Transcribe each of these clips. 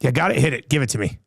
You got it. Hit it. Give it to me.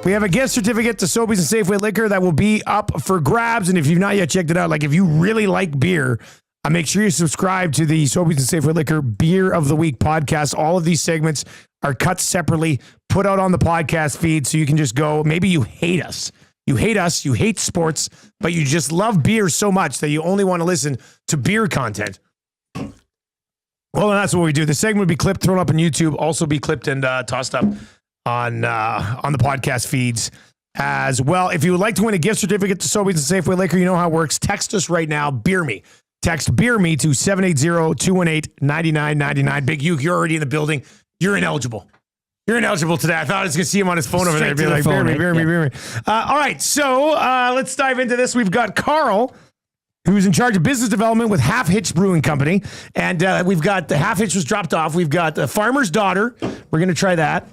We have a gift certificate to Sobeys and Safeway Liquor that will be up for grabs. And if you've not yet checked it out, like if you really like beer, make sure you subscribe to the Sobeys and Safeway Liquor Beer of the Week podcast. All of these segments are cut separately, put out on the podcast feed, so you can just go. Maybe you hate us. You hate sports, but you just love beer so much that you only want to listen to beer content. Well, then that's what we do. The segment will be clipped, thrown up on YouTube, also be clipped and tossed up on the podcast feeds as well. If you would like to win a gift certificate to Sobeys and Safeway Liquor, you know how it works. Text us right now, Beer Me. Text Beer Me to 780-218-9999. Big Uke, you're already in the building. You're ineligible. You're ineligible today. I thought I was going to see him on his phone over there. Be like, Beer Me. All right, so let's dive into this. We've got Carl, who's in charge of business development with Half Hitch Brewing Company. And we've got the Half Hitch was dropped off. We've got the Farmer's Daughter. We're going to try that.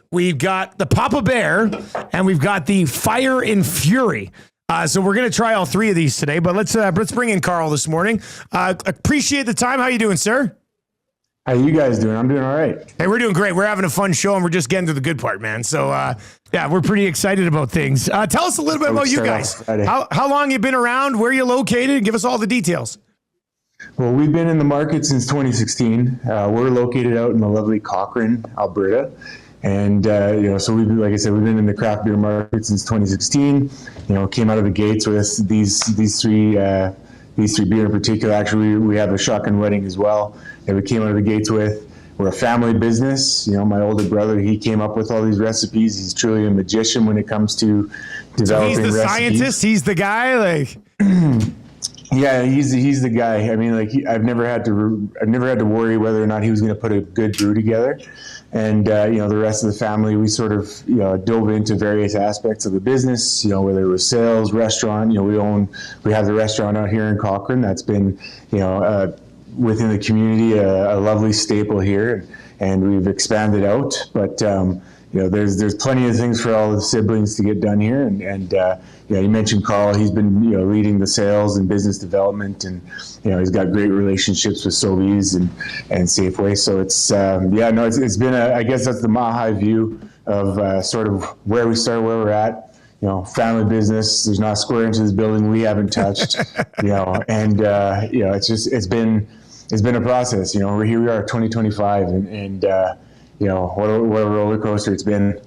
We've got the Papa Bear, and we've got the Fire and Fury. So we're going to try all three of these today, but let's bring in Carl this morning. Appreciate the time. How you doing, sir? How you guys doing? I'm doing all right. Hey, we're doing great. We're having a fun show, and we're just getting to the good part, man. So, yeah, we're pretty excited about things. Tell us a little bit about you guys. How long you been around? Where you located? Give us all the details. Well, we've been in the market since 2016. We're located out in the lovely Cochrane, Alberta. And, so we've been in the craft beer market since 2016, came out of the gates with these three beer in particular. Actually, we have a shotgun wedding as well that we came out of the gates with. We're a family business. My older brother, he came up with all these recipes. He's truly a magician when it comes to developing recipes. So he's the scientist? He's the guy? Yeah, he's the guy. I mean, I've never had to worry whether or not he was going to put a good brew together. And, the rest of the family, we sort of, dove into various aspects of the business, whether it was sales, restaurant, we have the restaurant out here in Cochrane. That's been, within the community, a lovely staple here, and we've expanded out. But, there's plenty of things for all the siblings to get done here. And you mentioned Carl. He's been, leading the sales and business development, and, he's got great relationships with Sobeys and Safeway. So it's been I guess that's the mile high view of sort of where we start, where we're at. Family business. There's not a square inch of this building we haven't touched. It's been a process. We're here. We are 2025, and what a roller coaster it's been.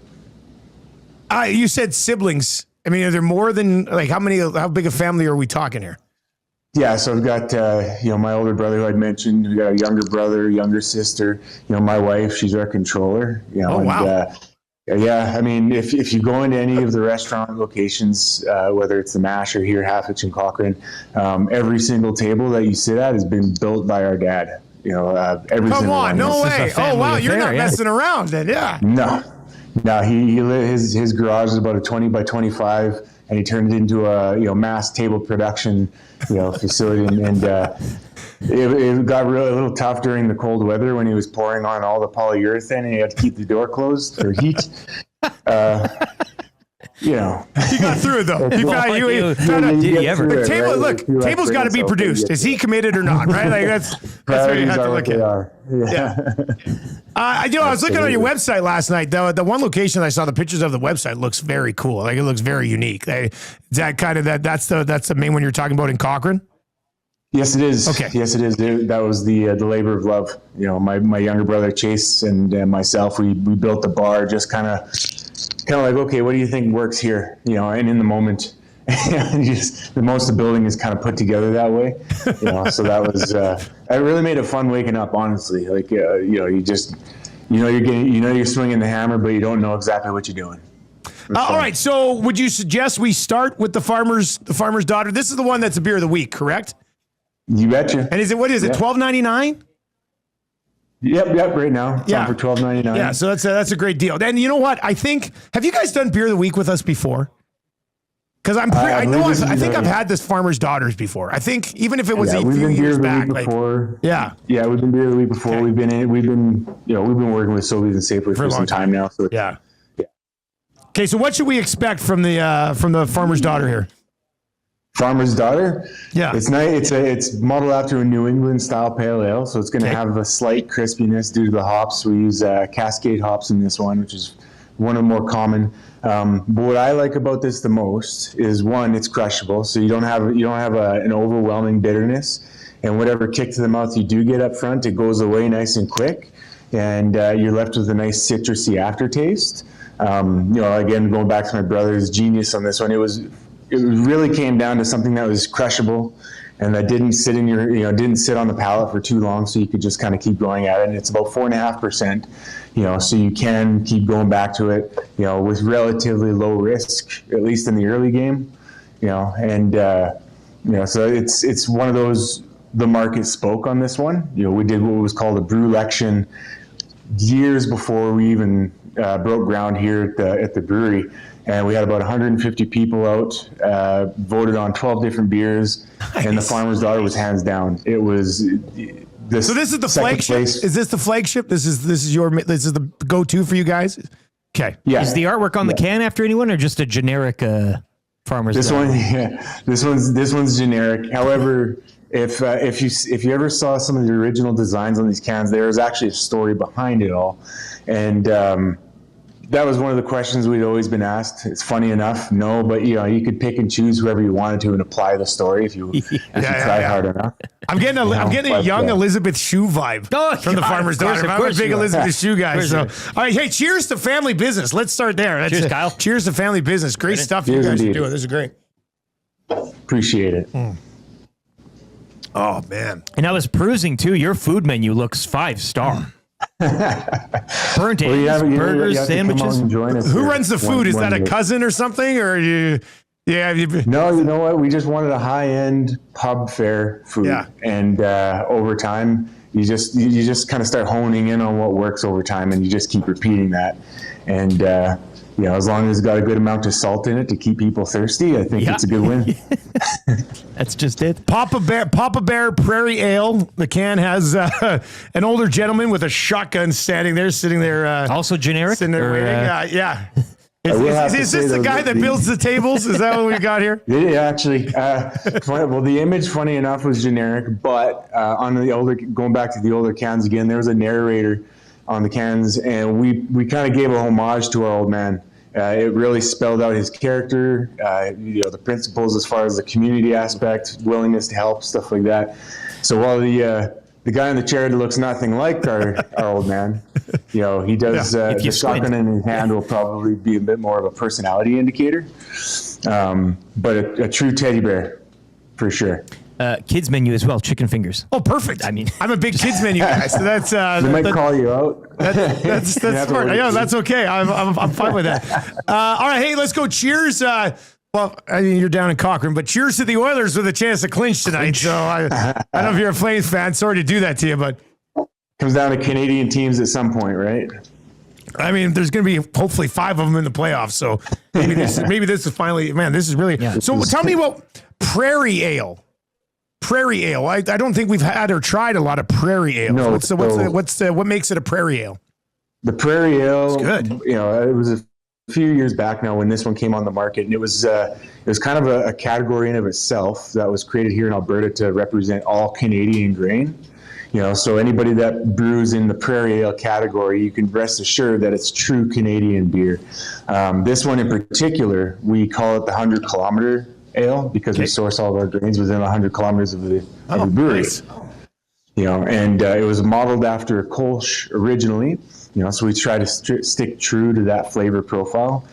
You said siblings. I mean, are there more than how big a family are we talking here? Yeah, so we've got my older brother who I'd mentioned. We got a younger brother, younger sister. My wife, she's our controller. Wow. Yeah, I mean, if you go into any of the restaurant locations, whether it's the Mash or here, Half Hitch and Cochrane, every single table that you sit at has been built by our dad. Every Come single on, one. no way! Oh wow, you're not messing around then, yeah? No. His garage is about a 20 by 25, and he turned it into a mass table production facility, and it got a little tough during the cold weather when he was pouring on all the polyurethane, and he had to keep the door closed for heat. You got through it though. Table's got to be produced. Is he committed or not? Right? That's where you have to look at. Yeah. I was looking on your website last night. The one location I saw the pictures of the website looks very cool. It looks very unique. Is that kind of that's the main one you're talking about in Cochrane? Yes, it is. Okay. Yes, it is. That was the labor of love. My younger brother Chase and myself, we built the bar just kind of like, okay, what do you think works here? And in the moment, And just most of the building is kind of put together that way, so that was it really made it fun waking up, honestly. Like you just you're swinging the hammer, but you don't know exactly what you're doing. All right, so would you suggest we start with the farmer's daughter? This is the one that's a beer of the week, correct? You betcha. And what is it, $12.99? Yep, right now. It's on for $12.99. Yeah, so that's a great deal. And you know what? I think, have you guys done beer of the week with us before? Because I think I've had this Farmer's Daughters before. I think even if it was a few years back, we've been beer of the week before. Okay. We've been working with Sobeys and Safeway for some time now. So yeah. Okay, so what should we expect from the Farmer's Daughter here? Farmer's Daughter. Yeah, it's nice. It's modeled after a New England style pale ale, so it's going to have a slight crispiness due to the hops. We use Cascade hops in this one, which is one of the more common. But what I like about this the most is, one, it's crushable, so you don't have an overwhelming bitterness, and whatever kick to the mouth you do get up front, it goes away nice and quick, and you're left with a nice citrusy aftertaste. Again, going back to my brother's genius on this one, it really came down to something that was crushable and that didn't sit didn't sit on the palate for too long, so you could just kind of keep going at it. And it's about 4.5%, so you can keep going back to it, with relatively low risk, at least in the early game, so it's one of those, the market spoke on this one. We did what was called a brew-lection years before we even broke ground here at the brewery. And we had about 150 people out, voted on 12 different beers, and the Farmer's Daughter was hands down. It was this. So this is the flagship. Place. Is this the flagship? This is the go-to for you guys. Okay. Yeah. Is the artwork on the can after anyone, or just a generic Farmer's Daughter? This one's generic. However, if you ever saw some of the original designs on these cans, there was actually a story behind it all, and. That was one of the questions we'd always been asked. It's funny enough, no, but you could pick and choose whoever you wanted to and apply the story if you tried hard enough. I'm getting a young Elizabeth Shue vibe from the Farmer's Daughter. I'm a big Elizabeth Shue guy. So, all right, hey, cheers to family business. Let's start there. Cheers, Kyle. Cheers to family business. Great stuff you guys are doing. This is great. Appreciate it. Oh man! And I was perusing too. Your food menu looks 5-star. Burnt eggs, burgers, sandwiches. Who runs the food? Is that a cousin or something, or you? Yeah. No, you know what? We just wanted a high-end pub fare food, and over time, you just kind of start honing in on what works over time, and you just keep repeating that, and as long as it's got a good amount of salt in it to keep people thirsty, I think it's a good win. That's just it. Papa Bear Prairie Ale. The can has an older gentleman with a shotgun sitting there. Also generic? Sitting there waiting. Yeah. Is this the guy that builds the tables? Is that what we got here? Yeah, actually. Well, the image, funny enough, was generic, but going back to the older cans again, there was a narrator on the cans, and we kind of gave a homage to our old man. It really spelled out his character, the principles as far as the community aspect, willingness to help, stuff like that. So while the guy in the chair looks nothing like our old man, he does, the shotgun in his hand will probably be a bit more of a personality indicator, but a true teddy bear, for sure. Kids menu as well, chicken fingers. Oh, perfect. I mean, I'm a big kids menu guy, so that's. They might call you out. That's smart. Yeah, that's okay. I'm fine with that. All right, hey, let's go. Cheers. Well, I mean, you're down in Cochrane, but cheers to the Oilers with a chance to clinch tonight. So I don't know if you're a Flames fan. Sorry to do that to you, but comes down to Canadian teams at some point, right? I mean, there's going to be hopefully 5 of them in the playoffs. So maybe this is finally, man. This is really. Yeah, so tell me about Prairie Ale. Prairie Ale. I don't think we've had or tried a lot of Prairie Ale. No, what makes it a Prairie Ale? The Prairie Ale, it's good. It was a few years back now when this one came on the market, and it was kind of a category in of itself that was created here in Alberta to represent all Canadian grain. So anybody that brews in the Prairie Ale category, you can rest assured that it's true Canadian beer. This one in particular, we call it the 100-kilometer ale because we source all of our grains within 100 kilometers of the brewery. Nice. And it was modeled after a Kolsch originally. So we try to stick true to that flavor profile.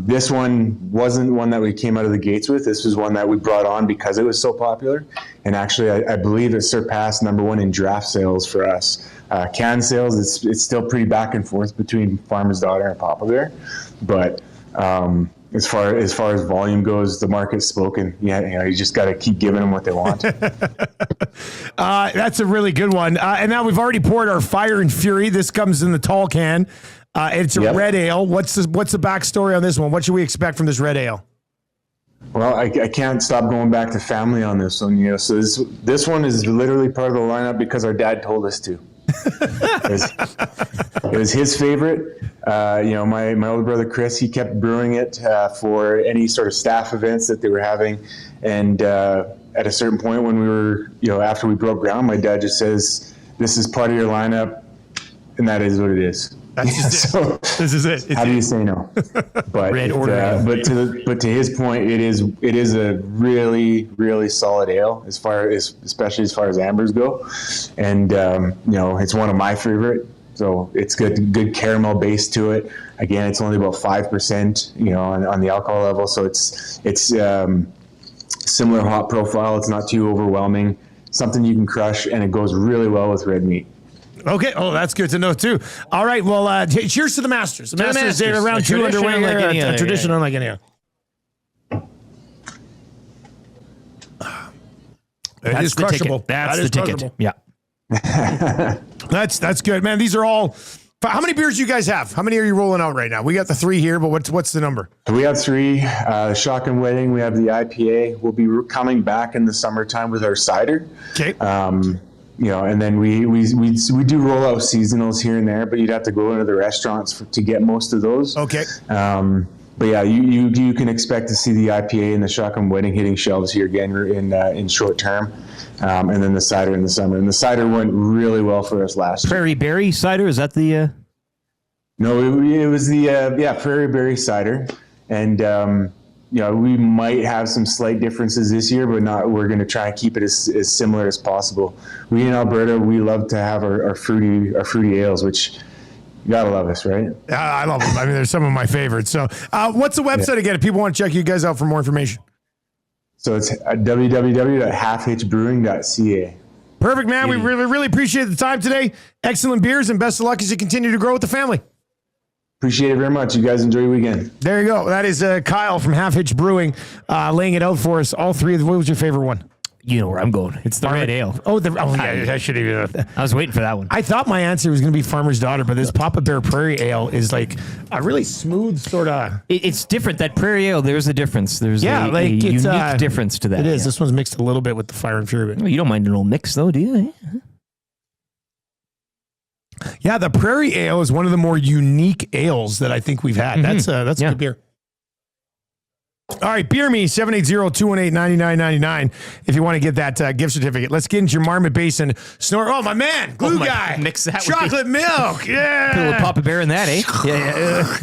This one wasn't one that we came out of the gates with. This was one that we brought on because it was so popular. And actually, I believe it surpassed number one in draft sales for us. Can sales, it's still pretty back and forth between Farmer's Daughter and Papa Bear. But as far as volume goes, the market's spoken. Yeah, you just got to keep giving them what they want. That's a really good one. And now we've already poured our Fire and Fury. This comes in the tall can. It's a red ale. What's the backstory on this one? What should we expect from this red ale? Well, I can't stop going back to family on this one. So this one is literally part of the lineup because our dad told us to. It was his favorite. My older brother Chris, he kept brewing it for any sort of staff events that they were having. And at a certain point when we were, after we broke ground, my dad just says, "This is part of your lineup," and that is what it is. That's just it. This is it. How do you say no? But but to his point, it is a really, really solid ale especially as far as ambers go, and it's one of my favorite. So it's good caramel base to it. Again, it's only about 5%, on the alcohol level. So it's similar hop profile. It's not too overwhelming. Something you can crush, and it goes really well with red meat. Okay. Oh, that's good to know too. All right. Well, cheers to the Masters. The Masters, they're around 2 underway. A tradition unlike any other. It is crushable. That's the ticket. Crushable. Yeah. That's good, man. These are all. How many beers do you guys have? How many are you rolling out right now? We got the 3 here, but what's the number? We have 3. Shotgun Wedding. We have the IPA. We'll be coming back in the summertime with our cider. Okay. And then we do roll out seasonals here and there, but you'd have to go into the restaurants to get most of those. Okay. But yeah, you can expect to see the IPA and the Shotgun Wedding hitting shelves here again in short term, and then the cider in the summer. And the cider went really well for us last year. Prairie Berry cider, is that the? No, it was the Prairie Berry cider, and we might have some slight differences this year, but not. We're going to try and keep it as similar as possible. We in Alberta, we love to have our fruity ales, which. You gotta love us, right? I love them. I mean, they're some of my favorites. So what's the website again if people want to check you guys out for more information? So it's www.halfhitchbrewing.ca. Perfect, man. We really, really appreciate the time today. Excellent beers, and best of luck as you continue to grow with the family. Appreciate it very much. You guys enjoy your weekend. There you go. That is Kyle from Half Hitch Brewing laying it out for us. All 3 of them. What was your favorite one? You know where I'm going. It's the red ale. Yeah, I should have. I was waiting for that one. I thought my answer was going to be Farmer's Daughter, but this Papa Bear Prairie Ale is like a really smooth sort of. It's different. That Prairie Ale, there's a difference. There's a unique difference to that. It is. This one's mixed a little bit with the Fire and Fury. Well, you don't mind an old mix, though, do you? Yeah, the Prairie Ale is one of the more unique ales that I think we've had. That's a good beer. All right, Beer Me, 780-218-9999 if you want to get that gift certificate. Let's get into your Marmot Basin snort. Oh, my man, glue guy. Mix that chocolate milk. Yeah. Put a little Papa Bear in that, eh? Yeah.